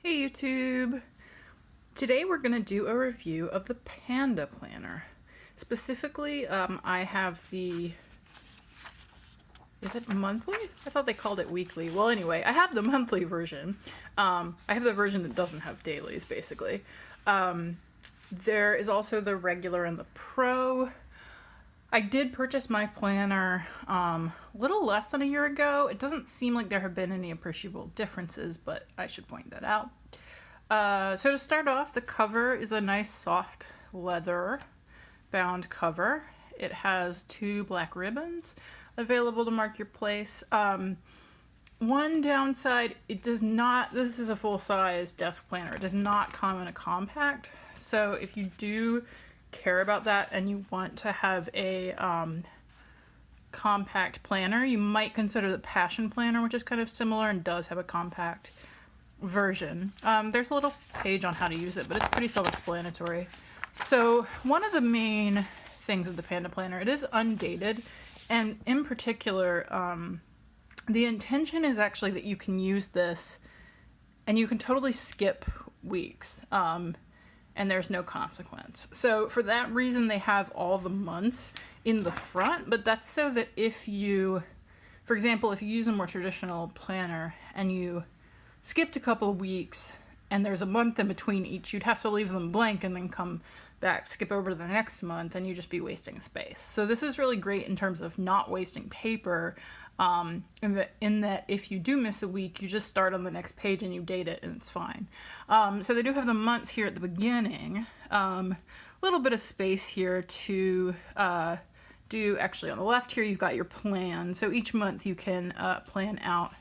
Hey YouTube! Today we're going to do a review of the Panda Planner. Specifically, I have the... Is it monthly? I thought they called it weekly. Well, anyway, I have the monthly version. I have the version that doesn't have dailies, basically. There is also the regular and the pro. I did purchase my planner a little less than a year ago. It doesn't seem like there have been any appreciable differences, but I should point that out. So to start off, the cover is a nice soft leather bound cover. It has 2 black ribbons available to mark your place. One downside, it does not, this is a full-size desk planner, it does not come in a compact. So if you do care about that and you want to have a compact planner, you might consider the Passion Planner, which is kind of similar and does have a compact version. There's a little page on how to use it, but it's pretty self-explanatory. So one of the main things with the Panda Planner, it is undated, and in particular, the intention is actually that you can use this and you can totally skip weeks. And there's no consequence. So for that reason, they have all the months in the front, but that's so that if you, for example, if you use a more traditional planner and you skipped a couple of weeks and there's a month in between each, you'd have to leave them blank and then come back, skip over to the next month, and you'd just be wasting space. So this is really great in terms of not wasting paper, in that if you do miss a week, you just start on the next page and you date it and it's fine. So they do have the months here at the beginning. A little bit of space here to do, actually on the left here, you've got your plan. So each month you can plan out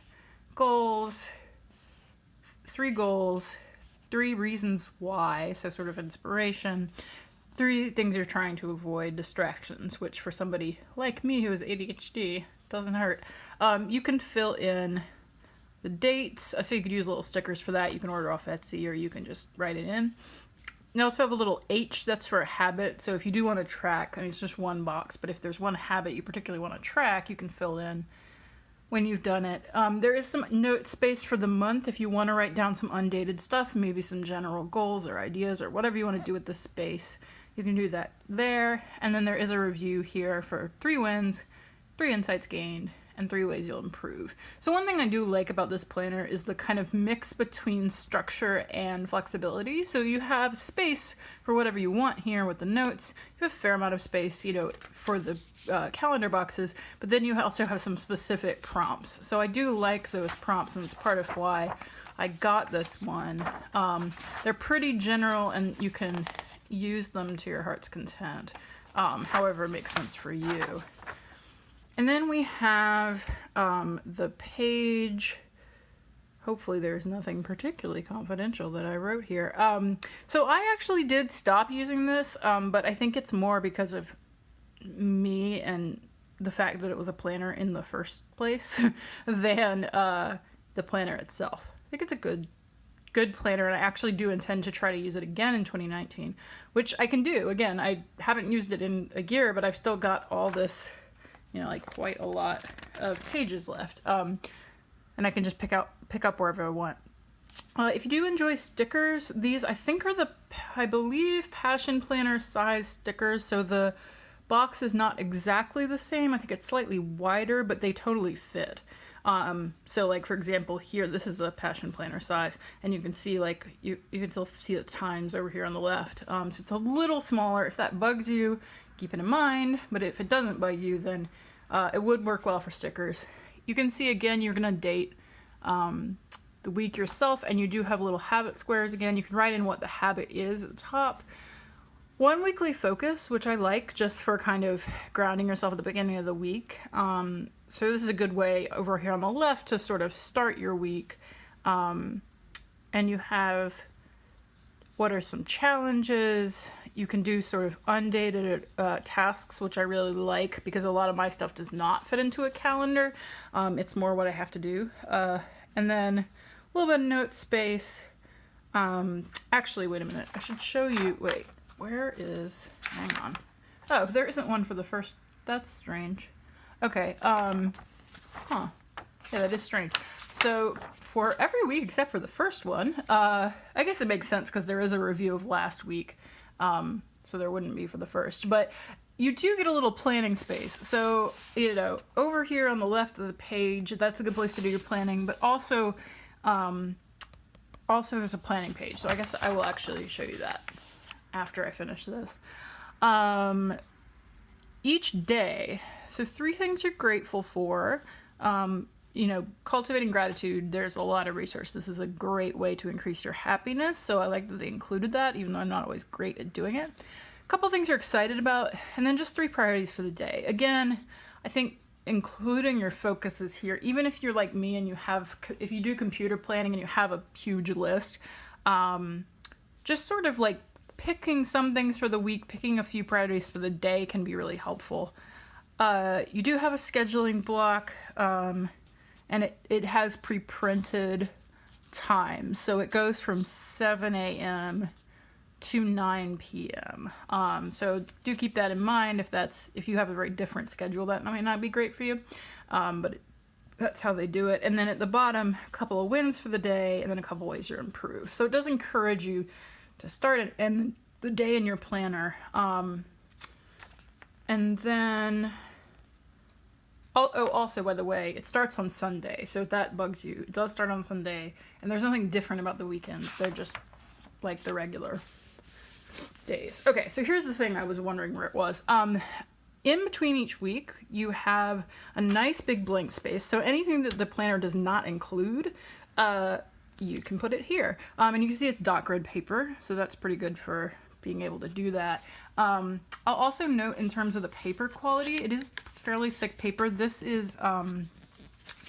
goals, 3 goals, 3 reasons why, so sort of inspiration, 3 things you're trying to avoid, distractions, which for somebody like me who has ADHD, doesn't hurt. You can fill in the dates, so you could use little stickers for that. You can order off Etsy or you can just write it in. You also have a little H, that's for a habit, so if you do want to track, I mean it's just one box, but if there's one habit you particularly want to track, you can fill in when you've done it. There is some note space for the month if you want to write down some undated stuff, maybe some general goals or ideas or whatever you want to do with the space. You can do that there, and then there is a review here for 3 wins, 3 insights gained, and 3 ways you'll improve. So one thing I do like about this planner is the kind of mix between structure and flexibility. So you have space for whatever you want here with the notes. You have a fair amount of space, you know, for the calendar boxes, but then you also have some specific prompts. So I do like those prompts, and it's part of why I got this one. They're pretty general and you can use them to your heart's content, however it makes sense for you. And then we have the page. Hopefully there's nothing particularly confidential that I wrote here. So I actually did stop using this, but I think it's more because of me and the fact that it was a planner in the first place than the planner itself. I think it's a good planner, and I actually do intend to try to use it again in 2019, which I can do. Again, I haven't used it in a year, but I've still got all this, you know, like quite a lot of pages left, and I can just pick up wherever I want. If you do enjoy stickers, these I think are I believe Passion Planner size stickers, so the box is not exactly the same. I think it's slightly wider, but they totally fit. So like for example here, this is a Passion Planner size, and you can see like you can still see the times over here on the left. So it's a little smaller. If that bugs you, keep it in mind, but if it doesn't bug you, then it would work well for stickers. You can see again, you're gonna date the week yourself, and you do have little habit squares again. You can write in what the habit is at the top. 1 weekly focus, which I like just for kind of grounding yourself at the beginning of the week. So this is a good way over here on the left to sort of start your week. And you have what are some challenges. You can do sort of undated tasks, which I really like because a lot of my stuff does not fit into a calendar. It's more what I have to do. And then a little bit of note space. Actually, wait a minute. I should show you. Wait, where is... Hang on. Oh, there isn't one for the first... That's strange. Okay. Huh. Yeah, that is strange. So for every week except for the first one, I guess it makes sense because there is a review of last week, so there wouldn't be for the first, but you do get a little planning space. So, you know, over here on the left of the page, that's a good place to do your planning, but also there's a planning page. So I guess I will actually show you that after I finish this. Each day, so 3 things you're grateful for. You know, cultivating gratitude, there's a lot of research. This is a great way to increase your happiness, so I like that they included that, even though I'm not always great at doing it. A couple things you're excited about, and then just 3 priorities for the day. Again, I think including your focuses here, even if you're like me and if you do computer planning and you have a huge list, just sort of like picking some things for the week, picking a few priorities for the day can be really helpful. You do have a scheduling block, and it has pre-printed times. So it goes from 7 a.m. to 9 p.m. So do keep that in mind if you have a very different schedule. That might not be great for you, but that's how they do it. And then at the bottom, a couple of wins for the day, and then a couple ways you're improved. So it does encourage you to start it and the day in your planner. And then... Oh, also, by the way, it starts on Sunday, so if that bugs you, it does start on Sunday, and there's nothing different about the weekends. They're just like the regular days. Okay, so here's the thing I was wondering where it was. In between each week, you have a nice big blank space, so anything that the planner does not include, you can put it here. And you can see it's dot grid paper, so that's pretty good for being able to do that. I'll also note in terms of the paper quality, it is fairly thick paper. This is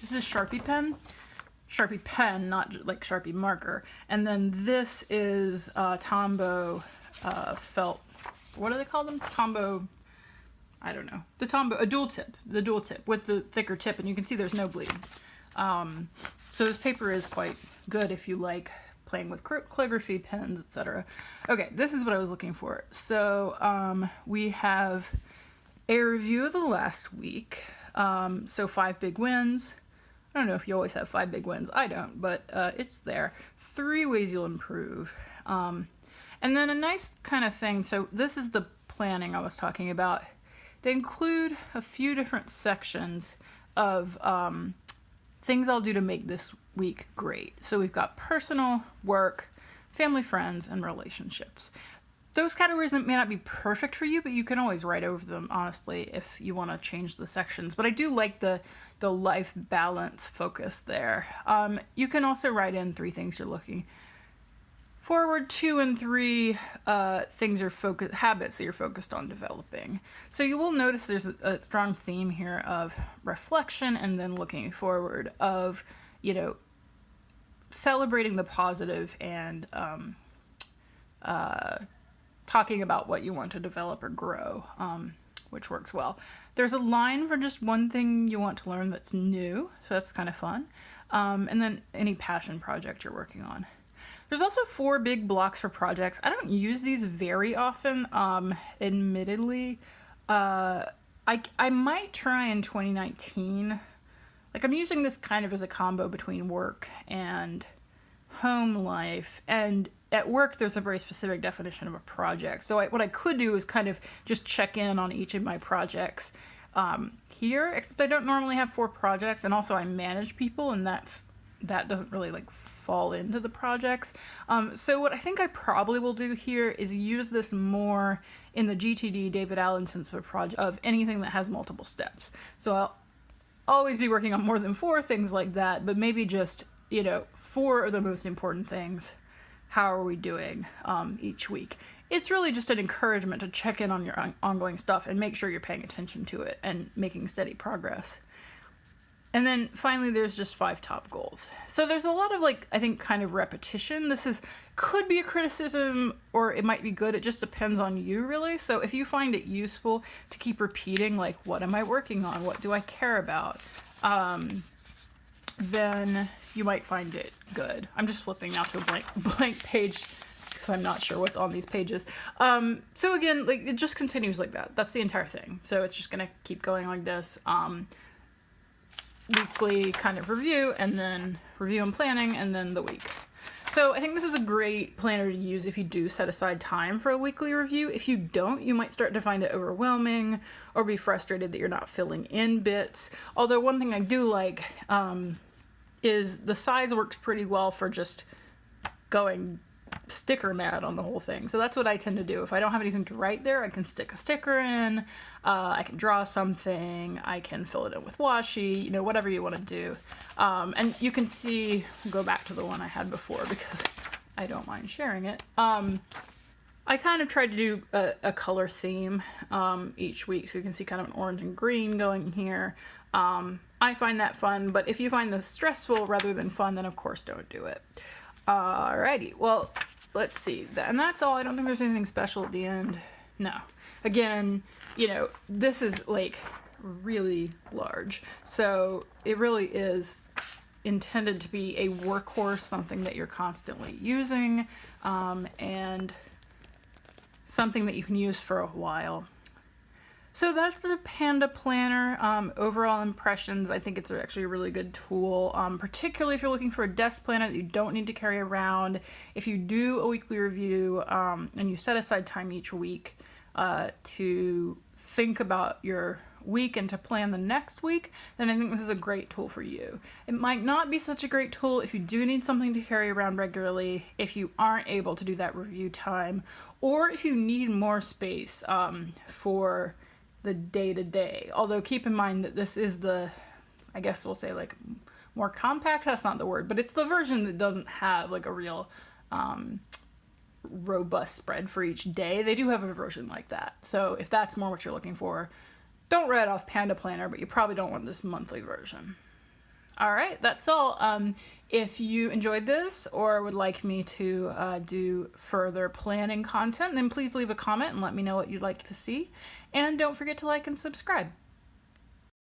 Sharpie pen, not like Sharpie marker. And then this is Tombow felt. What do they call them? Tombow. I don't know. The dual tip with the thicker tip, and you can see there's no bleed. So this paper is quite good if you like playing with calligraphy, pens, etc. Okay, this is what I was looking for. So we have a review of the last week. So 5 big wins. I don't know if you always have 5 big wins. I don't, but it's there. 3 ways you'll improve. And then a nice kind of thing. So this is the planning I was talking about. They include a few different sections of things I'll do to make this week great. So we've got personal, work, family, friends, and relationships. Those categories may not be perfect for you, but you can always write over them, honestly, if you want to change the sections. But I do like the life balance focus there. You can also write in 3 things you're looking forward to, and 3 habits that you're focused on developing. So you will notice there's a strong theme here of reflection and then looking forward, of, you know, celebrating the positive and talking about what you want to develop or grow, which works well. There's a line for just one thing you want to learn that's new, so that's kind of fun. And then any passion project you're working on. There's also 4 big blocks for projects. I don't use these very often, admittedly. I might try in 2019. Like, I'm using this kind of as a combo between work and home life, and at work there's a very specific definition of a project. So what I could do is kind of just check in on each of my projects here, except I don't normally have 4 projects, and also I manage people, and that doesn't really like fall into the projects. So what I think I probably will do here is use this more in the GTD David Allen sense of a project, of anything that has multiple steps. So I'll always be working on more than 4 things like that, but maybe just, you know, 4 are the most important things. How are we doing each week? It's really just an encouragement to check in on your ongoing stuff and make sure you're paying attention to it and making steady progress. And then finally, there's just 5 top goals. So there's a lot of, like, I think kind of repetition. This could be a criticism, or it might be good. It just depends on you, really. So if you find it useful to keep repeating, like, what am I working on? What do I care about? Then you might find it good. I'm just flipping now to a blank page because I'm not sure what's on these pages. So again, like, it just continues like that. That's the entire thing. So it's just gonna keep going like this. weekly kind of review, and then review and planning, and then the week. So I think this is a great planner to use if you do set aside time for a weekly review. If you don't, you might start to find it overwhelming or be frustrated that you're not filling in bits. Although one thing I do like is the size works pretty well for just going sticker mad on the whole thing. So that's what I tend to do. If I don't have anything to write there, I can stick a sticker in, I can draw something, I can fill it in with washi, you know, whatever you want to do. And you can see, go back to the one I had before because I don't mind sharing it. I kind of tried to do a color theme each week, so you can see kind of an orange and green going here. I find that fun, but if you find this stressful rather than fun, then of course don't do it. Alrighty, well, let's see. And that's all. I don't think there's anything special at the end. No. Again, you know, this is like really large. So it really is intended to be a workhorse, something that you're constantly using, and something that you can use for a while. So that's the Panda Planner. Overall impressions, I think it's actually a really good tool, particularly if you're looking for a desk planner that you don't need to carry around. If you do a weekly review and you set aside time each week to think about your week and to plan the next week, then I think this is a great tool for you. It might not be such a great tool if you do need something to carry around regularly, if you aren't able to do that review time, or if you need more space for the day-to-day. Although keep in mind that this is the, I guess we'll say like more compact, that's not the word, but it's the version that doesn't have like a real robust spread for each day. They do have a version like that. So if that's more what you're looking for, don't write off Panda Planner, but you probably don't want this monthly version. All right, that's all. If you enjoyed this or would like me to do further planning content, then please leave a comment and let me know what you'd like to see. And don't forget to like and subscribe.